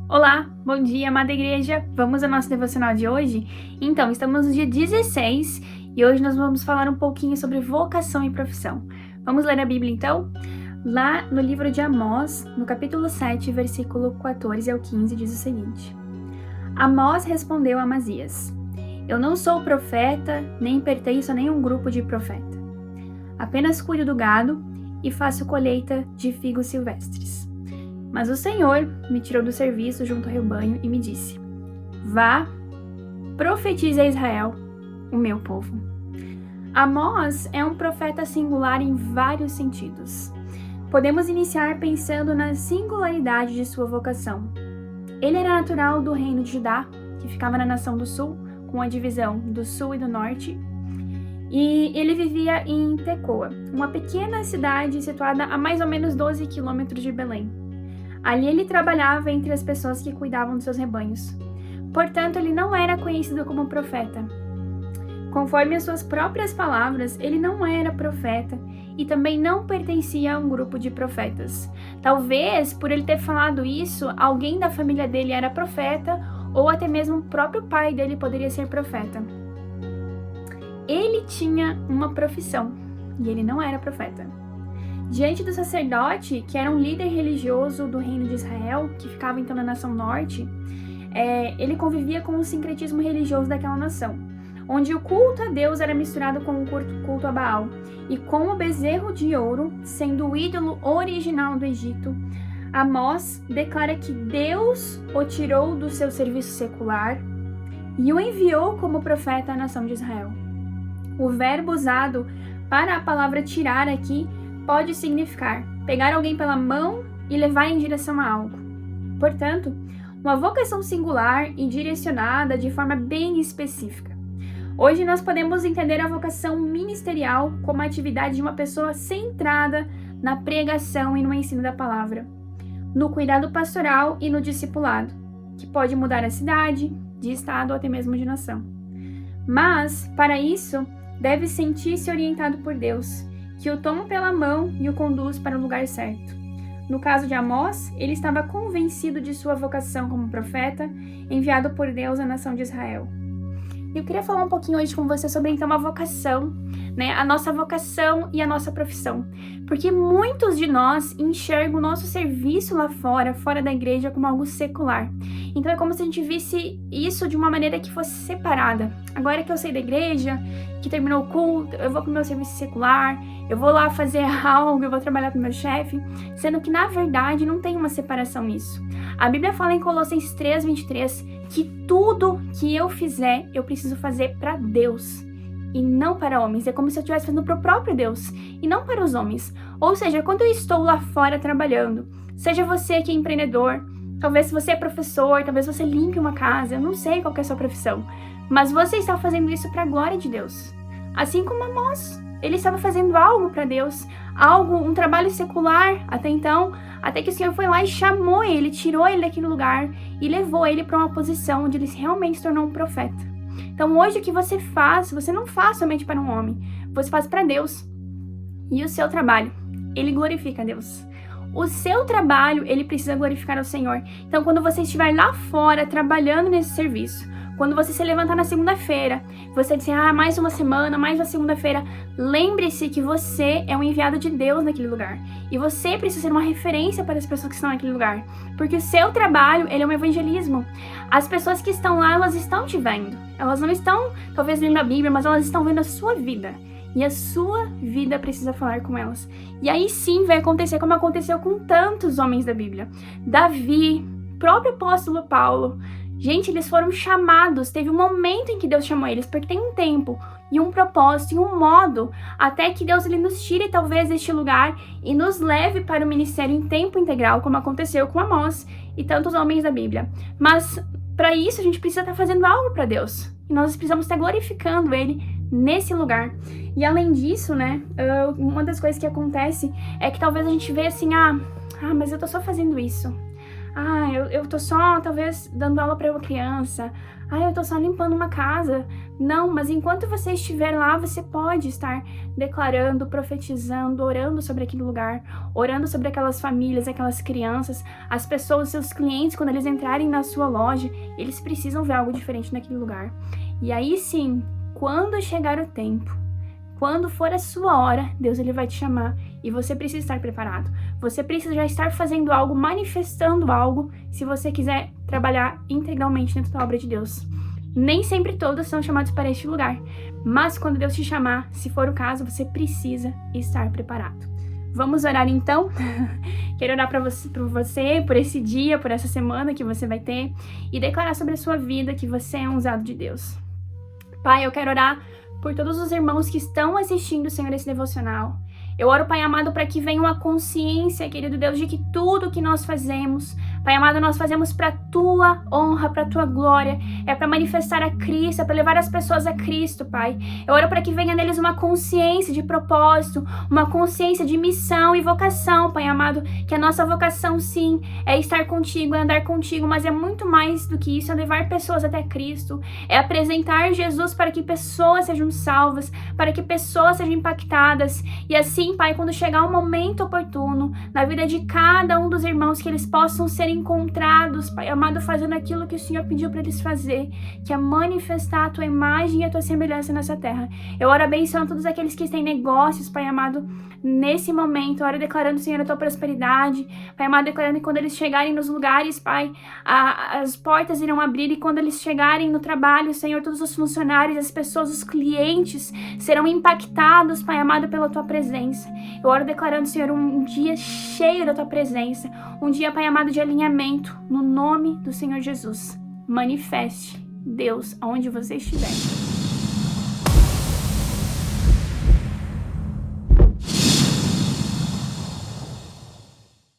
Olá, bom dia, amada igreja! Vamos ao nosso devocional de hoje? Então, estamos no dia 16 e hoje nós vamos falar um pouquinho sobre vocação e profissão. Vamos ler a Bíblia então? Lá no livro de Amós, no capítulo 7, versículo 14 ao 15, diz o seguinte: Amós respondeu a Amazias: Eu não sou profeta, nem pertenço a nenhum grupo de profeta. Apenas cuido do gado e faço colheita de figos silvestres. Mas o Senhor me tirou do serviço junto ao rebanho e me disse: Vá, profetize a Israel, o meu povo. Amós é um profeta singular em vários sentidos. Podemos iniciar pensando na singularidade de sua vocação. Ele era natural do reino de Judá, que ficava na nação do sul, com a divisão do sul e do norte, e ele vivia em Tecoa, uma pequena cidade situada a mais ou menos 12 quilômetros de Belém. Ali ele trabalhava entre as pessoas que cuidavam dos seus rebanhos. Portanto, ele não era conhecido como profeta. Conforme as suas próprias palavras, ele não era profeta e também não pertencia a um grupo de profetas. Talvez, por ele ter falado isso, alguém da família dele era profeta ou até mesmo o próprio pai dele poderia ser profeta. Ele tinha uma profissão e ele não era profeta. Diante do sacerdote, que era um líder religioso do reino de Israel, que ficava então na nação norte, ele convivia com o sincretismo religioso daquela nação, onde o culto a Deus era misturado com o culto a Baal, e com o bezerro de ouro, sendo o ídolo original do Egito, Amós declara que Deus o tirou do seu serviço secular e o enviou como profeta à nação de Israel. O verbo usado para a palavra tirar aqui pode significar pegar alguém pela mão e levar em direção a algo. Portanto, uma vocação singular e direcionada de forma bem específica. Hoje nós podemos entender a vocação ministerial como a atividade de uma pessoa centrada na pregação e no ensino da palavra, no cuidado pastoral e no discipulado, que pode mudar a cidade, de estado ou até mesmo de nação. Mas, para isso, deve sentir-se orientado por Deus, que o toma pela mão e o conduz para o lugar certo. No caso de Amós, ele estava convencido de sua vocação como profeta, enviado por Deus à nação de Israel. Eu queria falar um pouquinho hoje com você sobre então a vocação, a nossa vocação e a nossa profissão. Porque muitos de nós enxergam o nosso serviço lá fora da igreja, como algo secular. Então é como se a gente visse isso de uma maneira que fosse separada. Agora que eu saí da igreja, que terminou o culto, eu vou pro meu serviço secular, eu vou lá fazer algo, eu vou trabalhar com o meu chefe, sendo que na verdade não tem uma separação nisso. A Bíblia fala em Colossenses 3:23 que tudo que eu fizer, eu preciso fazer para Deus e não para homens. É como se eu estivesse fazendo para o próprio Deus e não para os homens. Ou seja, quando eu estou lá fora trabalhando, seja você que é empreendedor, talvez você é professor, talvez você limpe uma casa, eu não sei qual que é a sua profissão, mas você está fazendo isso para a glória de Deus. Assim como Amós, ele estava fazendo algo para Deus, um trabalho secular até então, até que o Senhor foi lá e chamou ele, tirou ele daquele lugar e levou ele para uma posição onde ele realmente se tornou um profeta. Então hoje o que você faz, você não faz somente para um homem, você faz para Deus. E o seu trabalho, ele glorifica a Deus. O seu trabalho, ele precisa glorificar ao Senhor. Então quando você estiver lá fora trabalhando nesse serviço, quando você se levantar na segunda-feira, você disser, mais uma semana, mais uma segunda-feira, lembre-se que você é um enviado de Deus naquele lugar. E você precisa ser uma referência para as pessoas que estão naquele lugar. Porque o seu trabalho, ele é um evangelismo. As pessoas que estão lá, elas estão te vendo. Elas não estão, talvez, lendo a Bíblia, mas elas estão vendo a sua vida. E a sua vida precisa falar com elas. E aí sim vai acontecer como aconteceu com tantos homens da Bíblia. Davi, próprio apóstolo Paulo. Gente, eles foram chamados, teve um momento em que Deus chamou eles, porque tem um tempo e um propósito e um modo, até que Deus ele nos tire talvez deste lugar e nos leve para o ministério em tempo integral, como aconteceu com Amós e tantos homens da Bíblia. Mas para isso a gente precisa estar fazendo algo para Deus, e nós precisamos estar glorificando Ele nesse lugar. E além disso, uma das coisas que acontece é que talvez a gente vê assim, mas eu tô só fazendo isso. eu tô só, talvez, dando aula para uma criança. Eu tô só limpando uma casa. Não, mas enquanto você estiver lá, você pode estar declarando, profetizando, orando sobre aquele lugar, orando sobre aquelas famílias, aquelas crianças, as pessoas, seus clientes, quando eles entrarem na sua loja, eles precisam ver algo diferente naquele lugar. E aí sim, quando chegar o tempo, quando for a sua hora, Deus ele vai te chamar e você precisa estar preparado. Você precisa já estar fazendo algo, manifestando algo, se você quiser trabalhar integralmente dentro da obra de Deus. Nem sempre todos são chamados para este lugar, mas quando Deus te chamar, se for o caso, você precisa estar preparado. Vamos orar então? Quero orar por você, por esse dia, por essa semana que você vai ter e declarar sobre a sua vida que você é um usado de Deus. Pai, eu quero orar por todos os irmãos que estão assistindo, Senhor, esse devocional. Eu oro, Pai amado, para que venha uma consciência, querido Deus, de que tudo que nós fazemos, Pai amado, nós fazemos para Tua honra, para Tua glória, é para manifestar a Cristo, é para levar as pessoas a Cristo, Pai. Eu oro para que venha neles uma consciência de propósito, uma consciência de missão e vocação, Pai amado, que a nossa vocação, sim, é estar contigo, é andar contigo, mas é muito mais do que isso, é levar pessoas até Cristo, é apresentar Jesus para que pessoas sejam salvas, para que pessoas sejam impactadas, e assim, Pai, quando chegar o momento oportuno na vida de cada um dos irmãos, que eles possam ser encontrados, Pai amado, fazendo aquilo que o Senhor pediu para eles fazer, que é manifestar a Tua imagem e a Tua semelhança nessa terra. Eu oro abençoando todos aqueles que têm negócios, Pai amado, nesse momento. Eu oro declarando, Senhor, a Tua prosperidade, Pai amado, declarando que quando eles chegarem nos lugares, Pai, as portas irão abrir, e quando eles chegarem no trabalho, Senhor, todos os funcionários, as pessoas, os clientes serão impactados, Pai amado, pela Tua presença. Eu oro declarando, Senhor, um dia cheio da Tua presença, um dia, Pai amado, de alinhamento, no nome do Senhor Jesus. Manifeste, Deus, aonde você estiver.